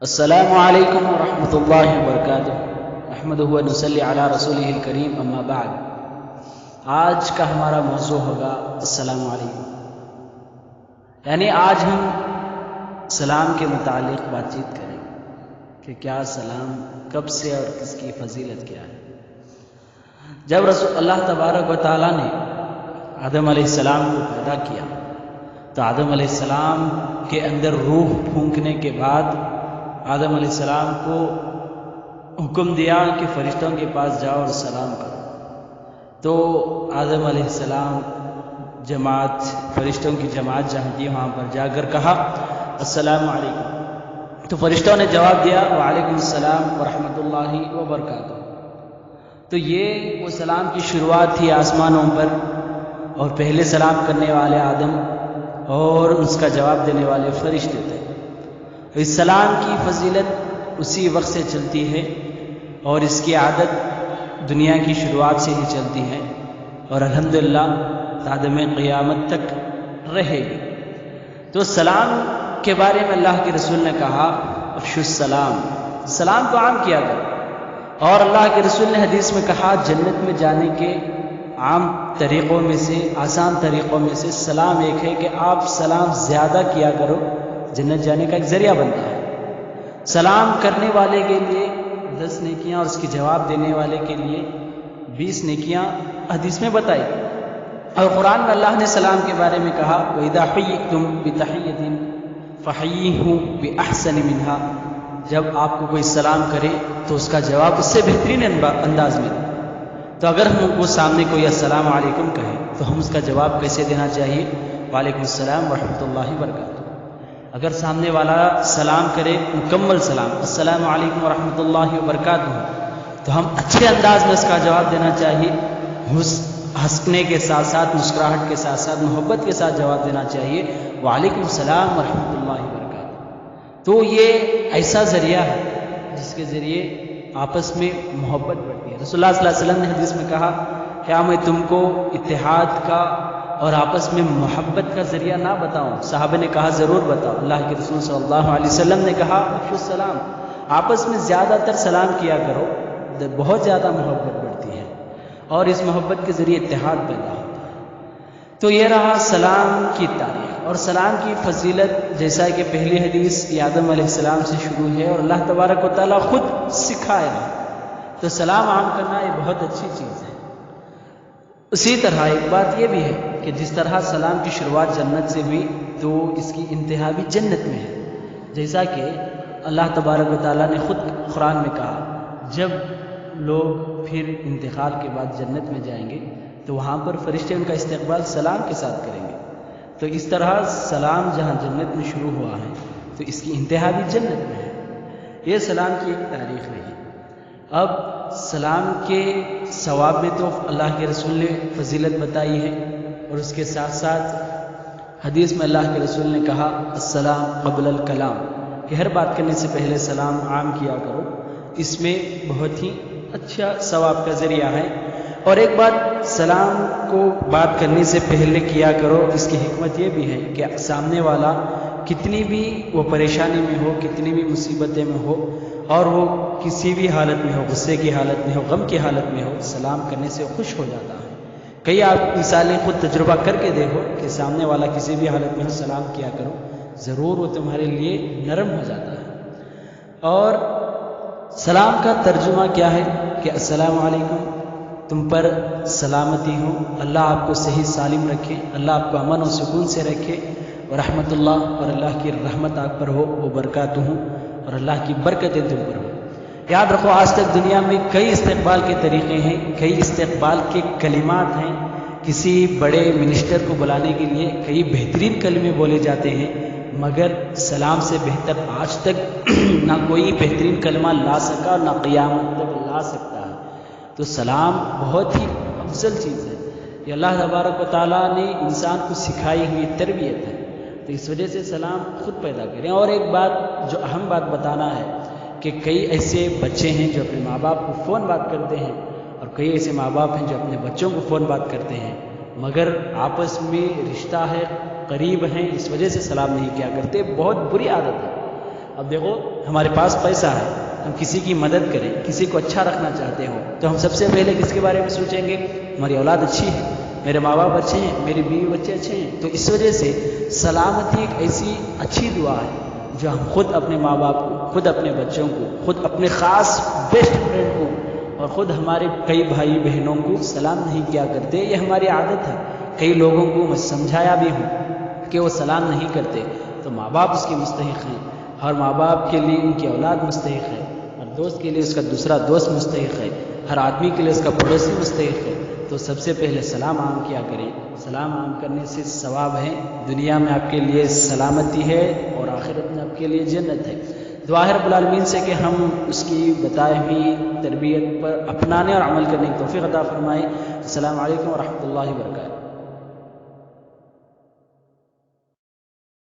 السلام علیکم ورحمۃ اللہ وبرکاتہ احمدہ و نصلی علی رسولہ الکریم اما بعد۔ آج کا ہمارا موضوع ہوگا السلام علیکم، یعنی آج ہم سلام کے متعلق بات چیت کریں کہ کیا سلام کب سے اور کس کی فضیلت کیا ہے۔ جب رسول اللہ تبارک و تعالیٰ نے آدم علیہ السلام کو پیدا کیا تو آدم علیہ السلام کے اندر روح پھونکنے کے بعد آدم علیہ السلام کو حکم دیا کہ فرشتوں کے پاس جاؤ اور سلام کرو۔ تو آدم علیہ السلام جماعت، فرشتوں کی جماعت جہاں تھی وہاں پر جا کر کہا السلام علیکم، تو فرشتوں نے جواب دیا وعلیکم السلام ورحمۃ اللہ وبرکاتہ۔ تو یہ وہ سلام کی شروعات تھی آسمانوں پر، اور پہلے سلام کرنے والے آدم اور اس کا جواب دینے والے فرشتے تھے۔ اس سلام کی فضیلت اسی وقت سے چلتی ہے اور اس کی عادت دنیا کی شروعات سے ہی چلتی ہے اور الحمدللہ قادم قیامت تک رہے گی۔ تو سلام کے بارے میں اللہ کے رسول نے کہا افشوا السلام، سلام کو عام کیا کرو، اور اللہ کے رسول نے حدیث میں کہا جنت میں جانے کے عام طریقوں میں سے، آسان طریقوں میں سے سلام ایک ہے کہ آپ سلام زیادہ کیا کرو، جنت جانے کا ایک ذریعہ بنتا ہے۔ سلام کرنے والے کے لیے 10 نیکیاں اور اس کی جواب دینے والے کے لیے 20 نیکیاں حدیث میں بتائی، اور قرآن میں اللہ نے سلام کے بارے میں کہا وَإِذَا حُيِّئْتُم بِتَحِيَّةٍ فَحَيِّوهُ بِأَحْسَنِ مِنْهَا، جب آپ کو کوئی سلام کرے تو اس کا جواب اس سے بہترین انداز میں دیں۔ تو اگر ہم وہ سامنے کوئی السلام علیکم کہیں تو ہم اس کا جواب کیسے دینا چاہیے؟ وعلیکم السلام ورحمۃ اللہ وبرکاتہ۔ اگر سامنے والا سلام کرے مکمل سلام السلام علیکم ورحمۃ اللہ وبرکاتہ، تو ہم اچھے انداز میں اس کا جواب دینا چاہیے، ہنسنے کے ساتھ ساتھ، مسکراہٹ کے ساتھ ساتھ، محبت کے ساتھ جواب دینا چاہیے وعلیکم السلام ورحمۃ اللہ وبرکاتہ۔ تو یہ ایسا ذریعہ ہے جس کے ذریعے آپس میں محبت بڑھتی ہے۔ رسول اللہ صلی اللہ علیہ وسلم نے حدیث میں کہا کیا میں تم کو اتحاد کا اور آپس میں محبت کا ذریعہ نہ بتاؤں؟ صحابہ نے کہا ضرور بتاؤ۔ اللہ کے رسول صلی اللہ علیہ وسلم نے کہا افشوا السلام، آپس میں زیادہ تر سلام کیا کرو، بہت زیادہ محبت بڑھتی ہے اور اس محبت کے ذریعے اتحاد پیدا ہوتا ہے۔ تو یہ رہا سلام کی تاریخ اور سلام کی فضیلت، جیسا کہ پہلی حدیث آدم علیہ السلام سے شروع ہے اور اللہ تبارک و تعالیٰ خود سکھایا، تو سلام عام کرنا یہ بہت اچھی چیز ہے۔ اسی طرح ایک بات یہ بھی ہے کہ جس طرح سلام کی شروعات جنت سے ہوئی تو اس کی انتہا بھی جنت میں ہے، جیسا کہ اللہ تبارک و تعالیٰ نے خود قرآن میں کہا جب لوگ پھر انتقال کے بعد جنت میں جائیں گے تو وہاں پر فرشتے ان کا استقبال سلام کے ساتھ کریں گے۔ تو اس طرح سلام جہاں جنت میں شروع ہوا ہے تو اس کی انتہا بھی جنت میں ہے۔ یہ سلام کی ایک تاریخ رہی۔ اب سلام کے ثواب میں تو اللہ کے رسول نے فضیلت بتائی ہے، اور اس کے ساتھ ساتھ حدیث میں اللہ کے رسول نے کہا السلام قبل الکلام، کہ ہر بات کرنے سے پہلے سلام عام کیا کرو، اس میں بہت ہی اچھا ثواب کا ذریعہ ہے۔ اور ایک بات سلام کو بات کرنے سے پہلے کیا کرو، اس کی حکمت یہ بھی ہے کہ سامنے والا کتنی بھی وہ پریشانی میں ہو، کتنی بھی مصیبتیں میں ہو، اور وہ کسی بھی حالت میں ہو، غصے کی حالت میں ہو، غم کی حالت میں ہو، سلام کرنے سے خوش ہو جاتا ہے۔ کئی آپ مثالیں خود تجربہ کر کے دیکھو کہ سامنے والا کسی بھی حالت میں ہو، سلام کیا کرو، ضرور وہ تمہارے لیے نرم ہو جاتا ہے۔ اور سلام کا ترجمہ کیا ہے کہ السلام علیکم، تم پر سلامتی ہو، اللہ آپ کو صحیح سالم رکھے، اللہ آپ کو امن و سکون سے رکھے، اور رحمت اللہ، اور اللہ کی رحمت آپ پر ہو، وہ برکات ہوں، اور اللہ کی برکتیں تم پر ہو۔ یاد رکھو آج تک دنیا میں کئی استقبال کے طریقے ہیں، کئی استقبال کے کلمات ہیں، کسی بڑے منسٹر کو بلانے کے لیے کئی بہترین کلمے بولے جاتے ہیں، مگر سلام سے بہتر آج تک نہ کوئی بہترین کلمہ لا سکا، نہ قیامت تک لا سکتا ہے۔ تو سلام بہت ہی افضل چیز ہے، یہ اللہ تبارک و تعالیٰ نے انسان کو سکھائی ہوئی تربیت ہے، تو اس وجہ سے سلام خود پیدا کریں۔ اور ایک بات جو اہم بات بتانا ہے کہ کئی ایسے بچے ہیں جو اپنے ماں باپ کو فون بات کرتے ہیں، اور کئی ایسے ماں باپ ہیں جو اپنے بچوں کو فون بات کرتے ہیں، مگر آپس میں رشتہ ہے، قریب ہیں، اس وجہ سے سلام نہیں کیا کرتے، بہت بری عادت ہے۔ اب دیکھو ہمارے پاس پیسہ ہے، ہم کسی کی مدد کریں، کسی کو اچھا رکھنا چاہتے ہوں تو ہم سب سے پہلے کس کے بارے میں سوچیں گے؟ ہماری اولاد اچھی ہے، میرے ماں باپ اچھے ہیں، میری بیوی بچے اچھے ہیں. تو اس وجہ سے سلامتی ایک ایسی اچھی دعا ہے جو ہم خود اپنے ماں باپ کو، خود اپنے بچوں کو، خود اپنے خاص بیسٹ فرینڈ کو اور خود ہمارے کئی بھائی بہنوں کو سلام نہیں کیا کرتے. یہ ہماری عادت ہے. کئی لوگوں کو میں سمجھایا بھی ہوں کہ وہ سلام نہیں کرتے. تو ماں باپ اس کے مستحق ہیں، ہر ماں باپ کے لیے ان کی اولاد مستحق ہے، ہر دوست کے لیے اس کا دوسرا دوست مستحق ہے، ہر آدمی کے لیے اس کا پڑوسی مستحق ہے. تو سب سے پہلے سلام عام کیا کریں. سلام عام کرنے سے ثواب ہے، دنیا میں آپ کے لیے سلامتی ہے اور آخرت میں آپ کے لیے جنت ہے. دعا ہے رب العالمین سے کہ ہم اس کی بتائی ہوئی تربیت پر اپنانے اور عمل کرنے کی توفیق عطا فرمائے. السلام علیکم ورحمۃ اللہ وبرکاتہ.